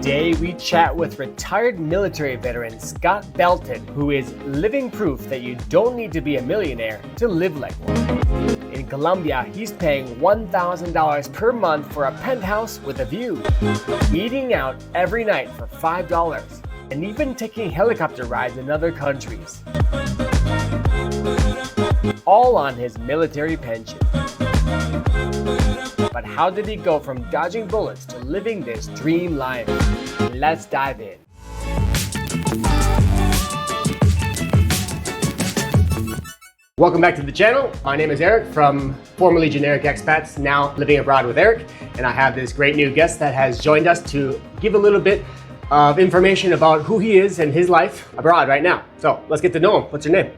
Today we chat with retired military veteran Scott Belton, who is living proof that you don't need to be a millionaire to live like one. In Colombia, he's paying $1,000 per month for a penthouse with a view, eating out every night for $5, and even taking helicopter rides in other countries. All on his military pension. But how did he go from dodging bullets to living this dream life? Let's dive in. Welcome back to the channel. My name is Eric from formerly Generic Expats, now living abroad with Eric. And I have this great new guest that has joined us to give a little bit of information about who he is and his life abroad right now. So let's get to know him. What's your name?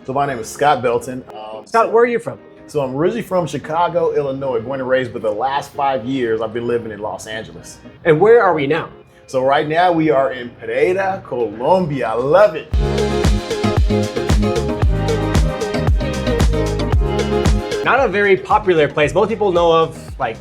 So my name is Scott Belton. Scott, where are you from? So I'm originally from Chicago, Illinois, born and raised, but the last 5 years I've been living in Los Angeles. And where are we now? So right now we are in Pereira, Colombia. I love it. Not a very popular place. Most people know of like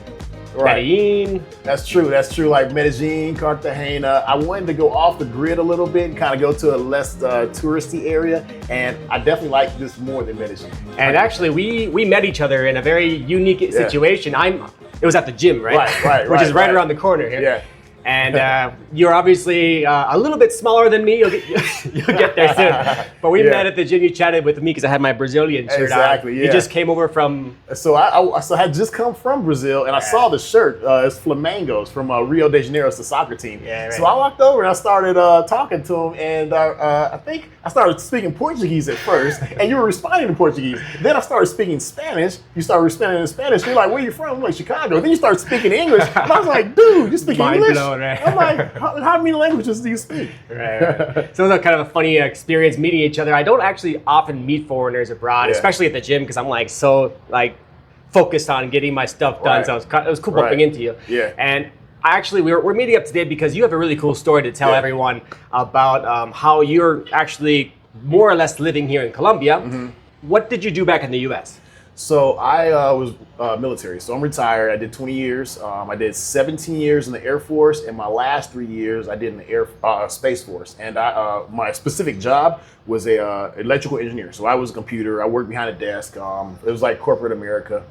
Medellin. That's true. Like Medellin, Cartagena. I wanted to go off the grid a little bit and kind of go to a less touristy area. And I definitely like this more than Medellin. And actually, we met each other in a very unique situation. It was at the gym, right? Which is right around the corner here. Yeah. And you're obviously a little bit smaller than me. You'll get there soon. But we met at the gym. You chatted with me because I had my Brazilian shirt on. You just came over from... So I had just come from Brazil, and I saw the shirt. It's Flamengos from Rio de Janeiro. It's the soccer team. Yeah, right. So I walked over and I started talking to him, and I think I started speaking Portuguese at first, and you were responding in Portuguese. Then I started speaking Spanish. You started responding in Spanish. You're like, where are you from? I'm like, Chicago. Then you started speaking English. And I was like, dude, you speak English? Blown, right? I'm like, how many languages do you speak? Right. So it was kind of a funny experience meeting each other. I don't actually often meet foreigners abroad, especially at the gym, because I'm like so focused on getting my stuff done. So it was cool bumping into you. Yeah. And actually, we're meeting up today because you have a really cool story to tell everyone about how you're actually more or less living here in Colombia. Mm-hmm. What did you do back in the U.S.? So I was military, so I'm retired. I did 20 years. I did 17 years in the Air Force, and my last 3 years I did in the Space Force. And my specific job was a electrical engineer. So I was a computer. I worked behind a desk. It was like corporate America,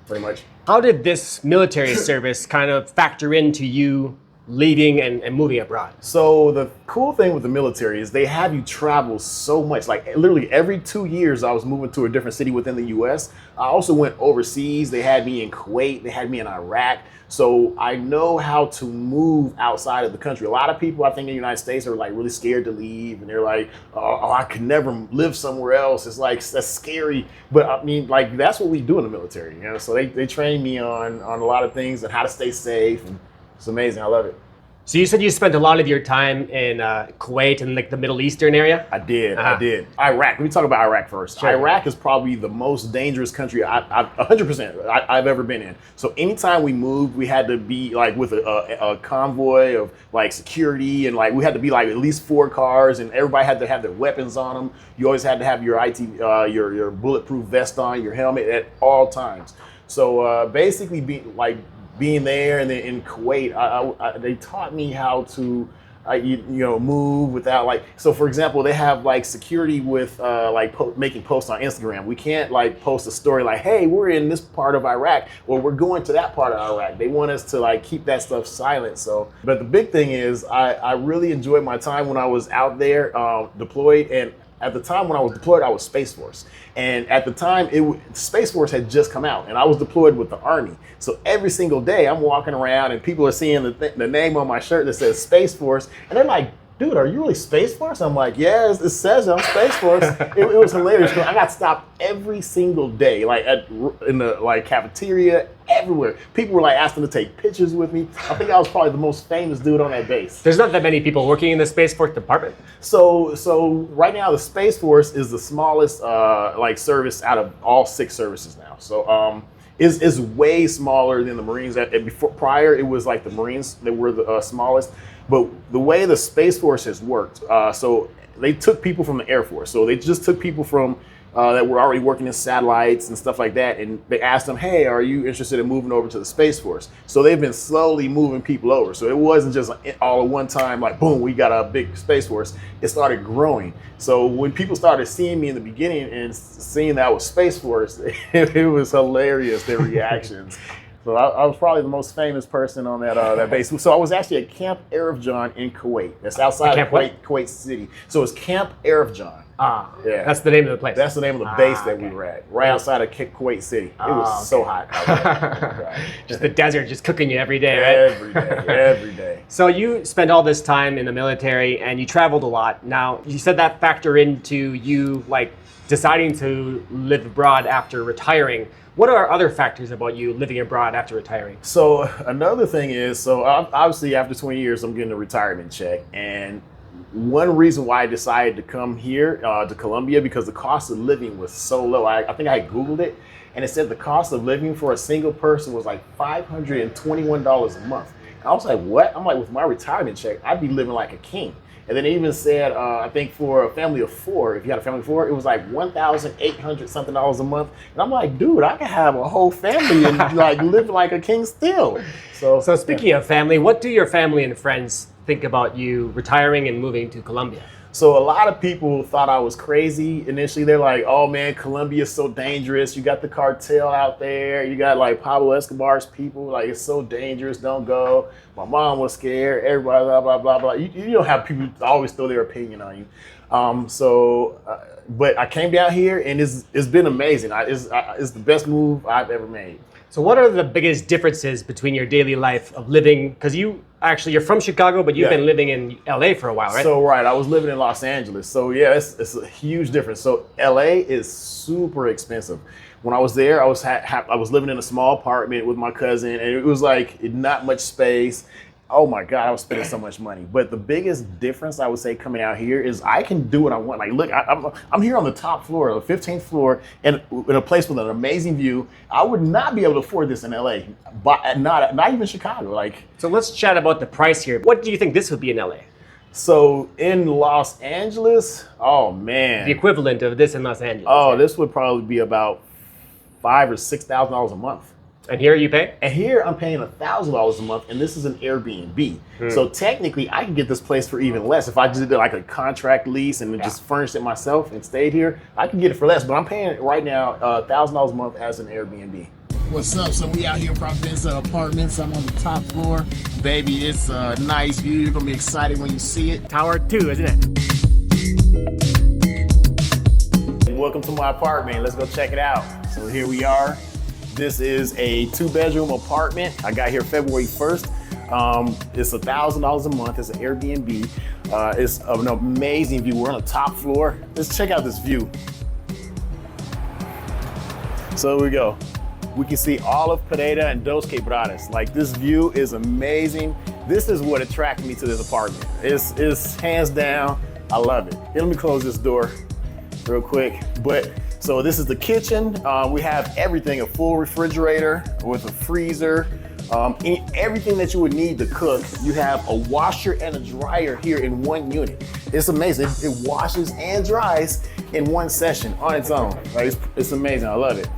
pretty much. How did this military service kind of factor into you leaving and moving abroad? So the cool thing with the military is they have you travel so much. Like literally every 2 years I was moving to a different city within the US. I also went overseas. They had me in Kuwait. They had me in Iraq. So I know how to move outside of the country. A lot of people, I think, in the United States are like really scared to leave, and they're like, oh, I could never live somewhere else. It's like, that's scary. But I mean, like, that's what we do in the military, you know? So they train me on a lot of things and how to stay safe. And it's amazing. I love it. So you said you spent a lot of your time in Kuwait and like the Middle Eastern area? I did. Iraq. Let me talk about Iraq first. Sure. Iraq is probably the most dangerous country 100% I've ever been in. So anytime we moved, we had to be like with a convoy of like security, and like we had to be like at least 4 cars, and everybody had to have their weapons on them. You always had to have your your bulletproof vest on, your helmet at all times. So basically being there, and then in Kuwait, they taught me how to, move without so for example, they have like security with making posts on Instagram. We can't post a story like, hey, we're in this part of Iraq, or we're going to that part of Iraq. They want us to keep that stuff silent. So, but the big thing is I really enjoyed my time when I was out there deployed. And at the time when I was deployed, I was Space Force. And at the time, Space Force had just come out, and I was deployed with the Army. So every single day, I'm walking around, and people are seeing the name on my shirt that says Space Force, and they're like, dude, are you really Space Force? I'm like, yeah, it says I'm Space Force. It was hilarious. I got stopped every single day, in the cafeteria, everywhere. People were asking to take pictures with me. I think I was probably the most famous dude on that base. There's not that many people working in the Space Force department. So right now the Space Force is the smallest service out of all 6 services now. So is way smaller than the Marines. Prior it was like the Marines that were the smallest. But the way the Space Force has worked, so they took people from the Air Force. So they just took people from that were already working in satellites and stuff like that. And they asked them, hey, are you interested in moving over to the Space Force? So they've been slowly moving people over. So it wasn't just all at one time, like, boom, we got a big Space Force. It started growing. So when people started seeing me in the beginning and seeing that I was Space Force, it was hilarious, their reactions. So I was probably the most famous person on that base. So I was actually at Camp Arifjan in Kuwait. That's outside of Kuwait City. So it's Camp Arifjan. Ah, yeah. That's the name of the place. That's the name of the base that we were at, right outside of Kuwait City. It was so hot out there. Just the desert, just cooking you every day, right? Every day, every day. So you spent all this time in the military and you traveled a lot. Now, you said that factor into you like deciding to live abroad after retiring. What are other factors about you living abroad after retiring? So another thing is, obviously after 20 years, I'm getting a retirement check. And one reason why I decided to come here to Colombia, because the cost of living was so low. I think I Googled it, and it said the cost of living for a single person was like $521 a month. And I was like, what? I'm like, with my retirement check, I'd be living like a king. And then it even said, I think for a family of four, if you had a family of four, it was like $1,800 something a month. And I'm like, dude, I can have a whole family and like live like a king still. So speaking of family, what do your family and friends think about you retiring and moving to Colombia? So a lot of people thought I was crazy initially. They're like, oh man, Colombia is so dangerous. You got the cartel out there. You got like Pablo Escobar's people. Like, it's so dangerous. Don't go. My mom was scared. Everybody, blah, blah, blah, blah. You don't have people always throw their opinion on you. But I came down here and it's been amazing. It's the best move I've ever made. So what are the biggest differences between your daily life of living, because you're from Chicago, but you've been living in LA for a while, right? So right, I was living in Los Angeles. So yeah, it's a huge difference. So LA is super expensive. When I was there, I was living in a small apartment with my cousin, and it was like not much space. Oh my God, I was spending so much money. But the biggest difference I would say coming out here is I can do what I want. Like, look, I'm here on the top floor, the 15th floor, and in a place with an amazing view. I would not be able to afford this in LA, but not even Chicago. Like, so let's chat about the price here. What do you think this would be in LA? So in Los Angeles, oh man, the equivalent of this in Los Angeles. Oh, this would probably be about $5,000 or $6,000 a month. And here you pay? And here I'm paying $1,000 a month, and this is an Airbnb. So technically, I can get this place for even less. If I just did like a contract lease and just furnished it myself and stayed here, I can get it for less. But I'm paying it right now $1,000 a month as an Airbnb. What's up? So we out here in Providencia Apartments. I'm on the top floor. Baby, it's a nice view. You're gonna be excited when you see it. Tower 2, isn't it? Welcome to my apartment. Let's go check it out. So here we are. This is a 2-bedroom apartment. I got here February 1st. It's $1,000 a month. It's an Airbnb. It's an amazing view. We're on the top floor. Let's check out this view. So here we go. We can see all of Pereira and Dos Quebradas. Like, this view is amazing. This is what attracted me to this apartment. It's hands down, I love it. Here, let me close this door real quick. So this is the kitchen. We have everything, a full refrigerator with a freezer, everything that you would need to cook. You have a washer and a dryer here in one unit. It's amazing. It washes and dries in one session on its own. Right? It's amazing, I love it.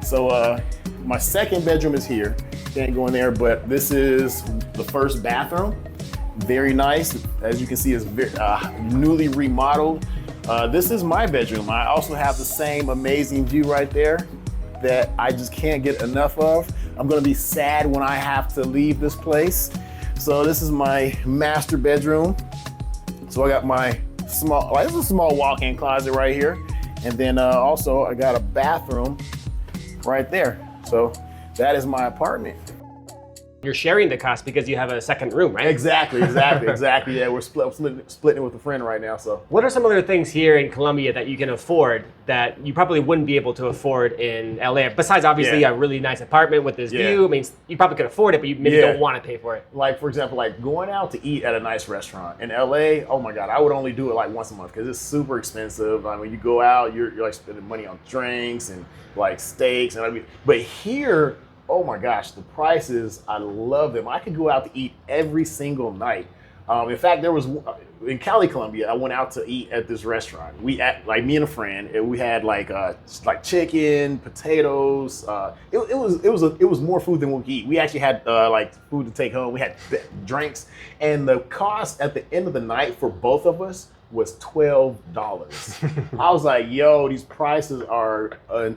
So my second bedroom is here. Can't go in there, but this is the first bathroom. Very nice. As you can see, it's newly remodeled. This is my bedroom. I also have the same amazing view right there that I just can't get enough of. I'm gonna be sad when I have to leave this place. So this is my master bedroom. So I got my this is a small walk-in closet right here. And then also I got a bathroom right there. So that is my apartment. You're sharing the cost because you have a second room, right? Exactly. Yeah, we're splitting it with a friend right now. So, what are some other things here in Colombia that you can afford that you probably wouldn't be able to afford in LA? Besides, obviously, a really nice apartment with this view. I mean, you probably could afford it, but you maybe don't want to pay for it. Like, for example, like going out to eat at a nice restaurant in LA. Oh my God, I would only do it like once a month because it's super expensive. I mean, you go out, you're like spending money on drinks and like steaks, and but here, oh my gosh, the prices, I love them. I could go out to eat every single night In fact, there was in Cali, Colombia. I went out to eat at this restaurant. Me and a friend, and we had like chicken, potatoes. It was more food than we could eat. We actually had like food to take home. We had drinks, and the cost at the end of the night for both of us was $12. I was like, yo, these prices are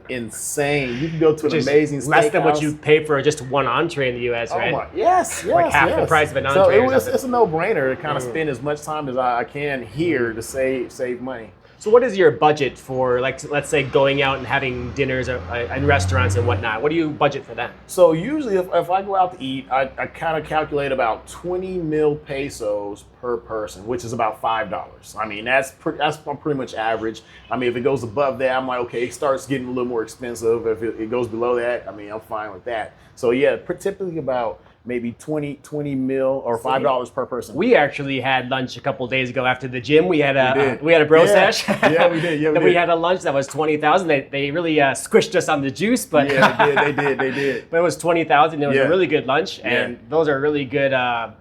insane. You can go to an amazing steakhouse. Less than what you pay for just one entree in the U.S., right? Oh my, yes, like half the price of an entree. So it's a no-brainer to kind of spend as much time as I can here to save money. So what is your budget for, like, let's say going out and having dinners in restaurants and whatnot? What do you budget for that? So usually if I go out to eat, I kind of calculate about 20 mil pesos per person, which is about $5. I mean, that's pretty much average. I mean, if it goes above that, I'm like, okay, it starts getting a little more expensive. If it goes below that, I mean, I'm fine with that. So yeah, typically about maybe 20 mil or $5 per person. We actually had lunch a couple days ago after the gym. We had a bro sesh. Yeah, we did. Yeah, we had a lunch that was 20,000. They really squished us on the juice, but yeah, they did. But it was 20,000. It was a really good lunch, and those are really good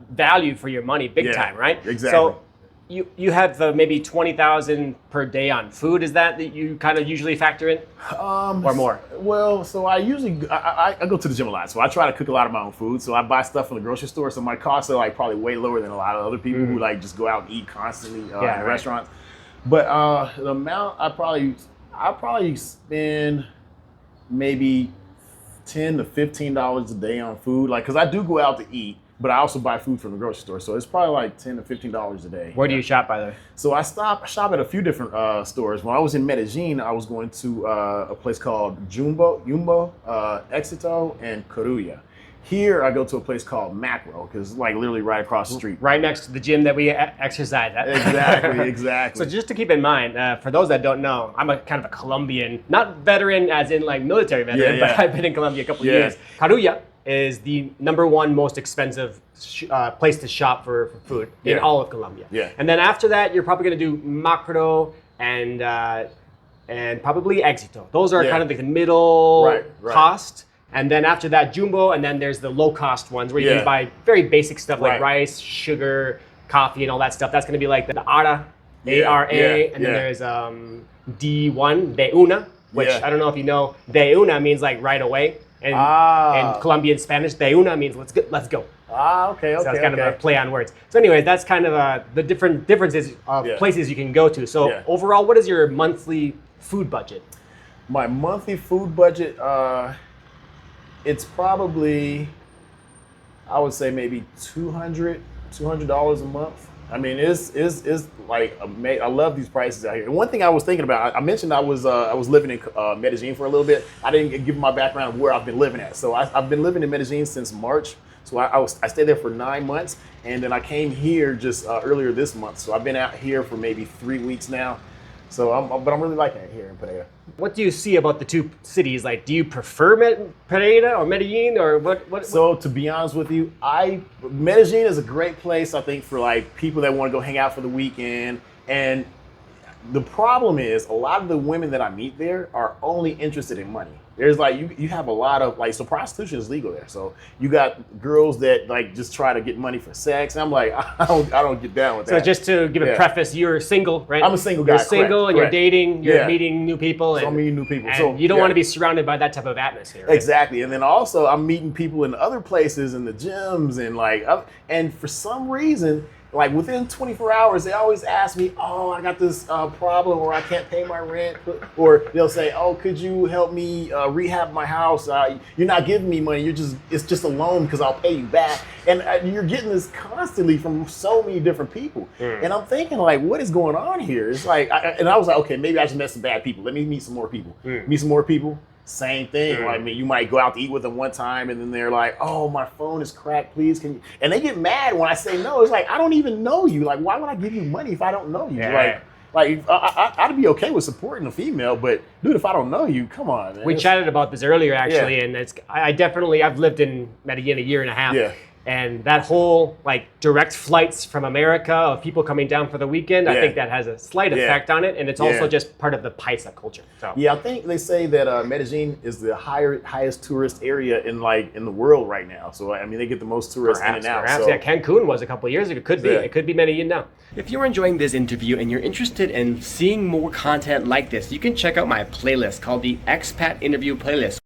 value for your money, big time, right? Exactly. So you have maybe 20,000 per day on food. Is that you kind of usually factor in, or more? Well, so I usually I go to the gym a lot, so I try to cook a lot of my own food. So I buy stuff from the grocery store, so my costs are like probably way lower than a lot of other people who like just go out and eat constantly in restaurants. But the amount I probably spend maybe $10 to $15 a day on food, like because I do go out to eat. But I also buy food from the grocery store, so it's probably like $10 to $15 a day. Where do you shop, by the way? So I shop at a few different stores. When I was in Medellin, I was going to a place called Jumbo, Éxito, and Corulla. Here, I go to a place called Macro, because it's like literally right across the street. Right next to the gym that we exercise at. Exactly. So just to keep in mind, for those that don't know, I'm a kind of a Colombian, not veteran as in like military veteran, but I've been in Colombia a couple of years. Corulla is the #1 most expensive place to shop for food in all of Colombia. And then after that, you're probably going to do Macro and probably Éxito. Those are kind of like the middle cost. And then after that, Jumbo, and then there's the low-cost ones where you can buy very basic stuff like rice, sugar, coffee, and all that stuff. That's going to be like the ARA, A-R-A, and then there's D1, De Una, which I don't know if you know, De Una means like right away. And in Colombian Spanish, De Una means let's go. Okay. So that's kind of a play on words. So anyways, that's kind of the different differences of places you can go to. So overall, what is your monthly food budget? My monthly food budget, it's probably, I would say maybe $200 a month. I mean, it's like I love these prices out here. And one thing I was thinking about, I mentioned I was living in Medellin for a little bit. I didn't give my background of where I've been living at. So I've been living in Medellin since March. So I stayed there for 9 months, and then I came here just earlier this month. So I've been out here for maybe 3 weeks now. So I'm really liking it here in Pereira. What do you see about the two cities? Like, do you prefer Pereira or Medellin, or what? So to be honest with you, Medellin is a great place, I think, for like people that want to go hang out for the weekend. And the problem is a lot of the women that I meet there are only interested in money. There's like, you have a lot of like, so prostitution is legal there. So you got girls that like just try to get money for sex. And I'm like, I don't get down with that. So just to give a preface, you're single, right? I'm a single guy. You're single and you're dating, you're meeting new people. So I'm meeting new people. And you don't want to be surrounded by that type of atmosphere, right? Exactly. And then also I'm meeting people in other places, in the gyms and like, and for some reason, like within 24 hours, they always ask me, oh, I got this problem, or I can't pay my rent. Or they'll say, oh, could you help me rehab my house? You're not giving me money. It's just a loan because I'll pay you back. And you're getting this constantly from so many different people. And I'm thinking like, what is going on here? It's like, and I was like, okay, maybe I just met some bad people. Let me meet some more people. Meet some more people. Same thing. I mean, you might go out to eat with them one time, and then they're like, "Oh, my phone is cracked. Please, can you?" And they get mad when I say no. It's like, I don't even know you. Like, why would I give you money if I don't know you? Like I'd be okay with supporting a female, but dude, if I don't know you, come on, man. We chatted about this earlier, actually, and I've lived in Medellin a year and a half. And that whole like direct flights from America of people coming down for the weekend, I think that has a slight effect on it. And it's also just part of the paisa culture. So. Yeah, I think they say that Medellin is the highest tourist area in the world right now. So I mean, they get the most tourists in and out. Perhaps, yeah. Cancun was a couple of years ago. Could be. It could be Medellin now. If you're enjoying this interview and you're interested in seeing more content like this, you can check out my playlist called the Expat Interview Playlist,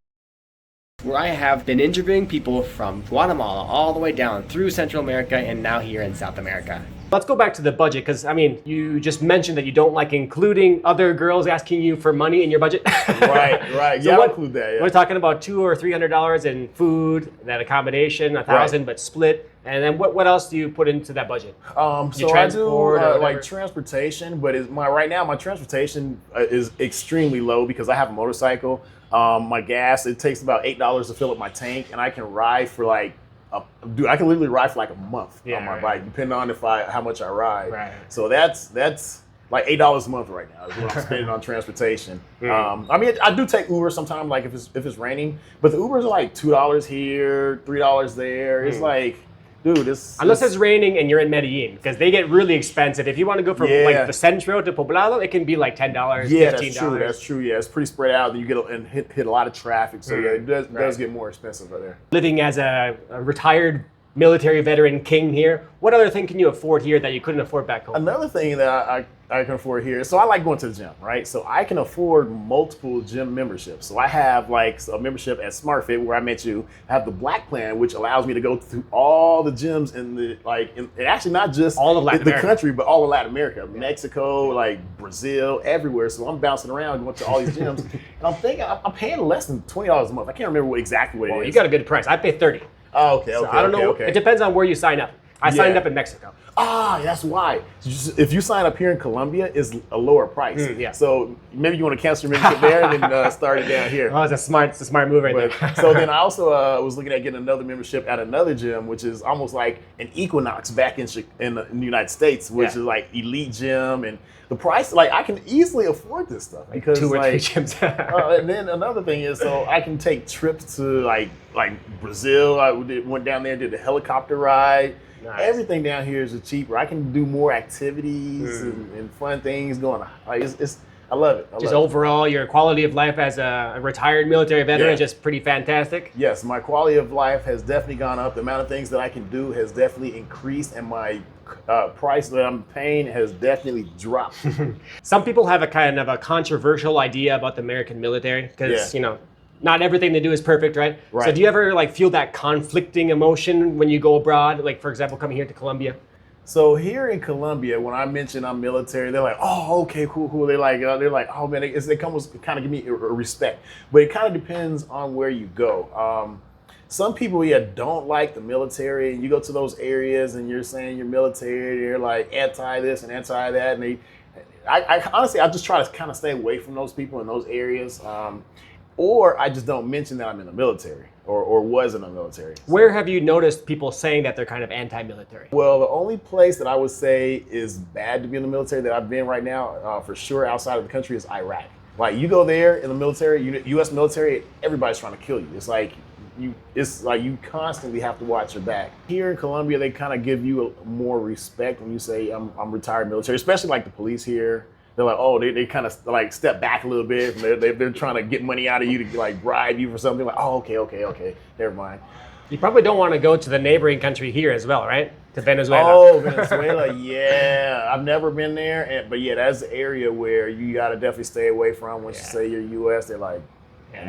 where I have been interviewing people from Guatemala all the way down through Central America and now here in South America. Let's go back to the budget, because I mean, you just mentioned that you don't like including other girls asking you for money in your budget. Right. So I'll include that. Yeah. We're talking about $200 or $300 in food, that accommodation, $1,000 but split. And then what else do you put into that budget? So I do like transportation, but right now my transportation is extremely low because I have a motorcycle. My gas, it takes about $8 to fill up my tank, and I can ride for I can literally ride for like a month on my bike, depending on how much I ride. Right. So that's like $8 a month right now is what I'm spending on transportation. I mean, I do take Uber sometimes, like if it's raining, but the Ubers are like $2 here, $3 there. It's like, dude, unless it's raining and you're in Medellin, because they get really expensive. If you want to go from like the Centro to Poblado, it can be like $10, $15. That's true. Yeah, it's pretty spread out. You get and hit a lot of traffic, so it does get more expensive out there. Living as a retired military veteran king here, what other thing can you afford here that you couldn't afford back home? Another thing that I can afford here, so I like going to the gym, right? So I can afford multiple gym memberships. So I have like a membership at SmartFit where I met you. I have the Black Plan, which allows me to go through all the gyms actually not just all of Latin the America. country, but all of Latin America, Mexico, like Brazil, everywhere. So I'm bouncing around going to all these gyms. And I'm thinking I'm paying less than $20 a month. I can't remember exactly what it is. You got a good price. I pay $30. Oh, okay. I don't know. It depends on where you sign up. I signed up in Mexico. That's why. If you sign up here in Colombia, it's a lower price. So maybe you want to cancel your membership there and then start it down here. Oh, it's a smart move right there. So then I also was looking at getting another membership at another gym, which is almost like an Equinox back in the United States, which is like elite gym, and the price, like I can easily afford this stuff because 2 or 3 gyms. And then another thing is, so I can take trips to like Brazil. I went down there, did the helicopter ride. Nice. Everything down here is cheaper. I can do more activities and fun things going on. Like I love it. Overall, your quality of life as a retired military veteran is just pretty fantastic. Yes, my quality of life has definitely gone up. The amount of things that I can do has definitely increased, and my price that I'm paying has definitely dropped. Some people have a kind of a controversial idea about the American military because, not everything they do is perfect, right? So do you ever feel that conflicting emotion when you go abroad? Like, for example, coming here to Colombia? So here in Colombia, when I mention I'm military, they're like, oh, okay, cool. They're like, oh man, they kind of give me a respect. But it kind of depends on where you go. Some people, don't like the military, and you go to those areas and you're saying you're military, you're like anti this and anti that, and I honestly, I just try to kind of stay away from those people in those areas. Or I just don't mention that I'm in the military or was in the military. Where have you noticed people saying that they're kind of anti-military? Well, the only place that I would say is bad to be in the military that I've been right now, for sure, outside of the country, is Iraq. Like you go there in the military, U.S. military, everybody's trying to kill you. It's like you constantly have to watch your back. Here in Colombia, they kind of give you more respect when you say I'm retired military, especially like the police here. They're like, oh, they kind of like step back a little bit. And they're trying to get money out of you to like bribe you for something. Like, oh, okay, never mind. You probably don't want to go to the neighboring country here as well, right? To Venezuela. Oh, Venezuela, yeah. I've never been there, but that's the area where you got to definitely stay away from. Once you say you're U.S., they're like,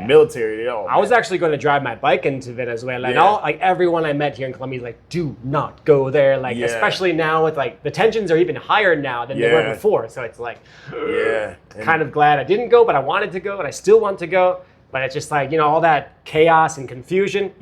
military. I was actually going to drive my bike into Venezuela, and everyone I met here in Colombia is like, do not go there. Like, especially now with the tensions are even higher now than they were before. So it's like, kind of glad I didn't go, but I wanted to go, and I still want to go. But it's just like, all that chaos and confusion.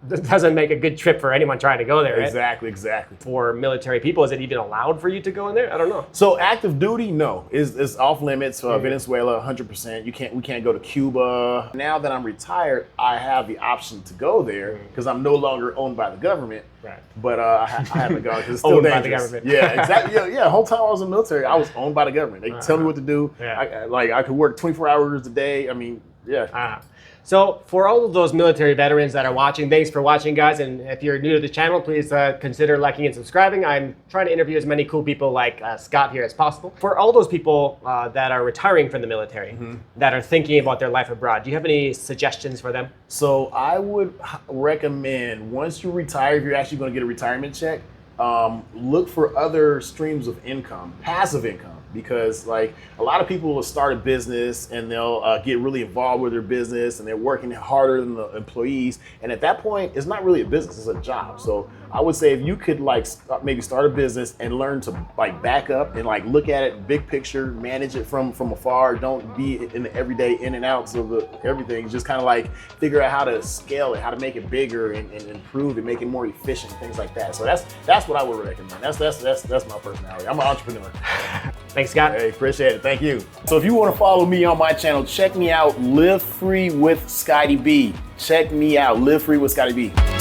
Doesn't make a good trip for anyone trying to go there, right? Exactly. For military people, is it even allowed for you to go in there? I don't know. So active duty, no, is off limits. Venezuela, 100%. We can't go to Cuba. Now that I'm retired, I have the option to go there because I'm no longer owned by the government. Right. But I haven't gone because it's still owned dangerous. By the government. Yeah, exactly. The whole time I was in the military, I was owned by the government. They tell me what to do. I could work 24 hours a day. I mean, Yeah. So for all of those military veterans that are watching, thanks for watching, guys. And if you're new to the channel, please consider liking and subscribing. I'm trying to interview as many cool people like Scott here as possible. For all those people that are retiring from the military, that are thinking about their life abroad, do you have any suggestions for them? So I would recommend, once you retire, if you're actually going to get a retirement check, look for other streams of income, passive income. Because like a lot of people will start a business and they'll get really involved with their business and they're working harder than the employees. And at that point, it's not really a business, it's a job. So I would say if you could like maybe start a business and learn to like back up and like look at it big picture, manage it from afar. Don't be in the everyday in and outs of everything. Just kind of like figure out how to scale it, how to make it bigger and improve it, make it more efficient, things like that. So that's what I would recommend. That's my personality. I'm an entrepreneur. Thanks, Scott. Hey, appreciate it. Thank you. So if you want to follow me on my channel, check me out, Live Free with Scotty B. Check me out, Live Free with Scotty B.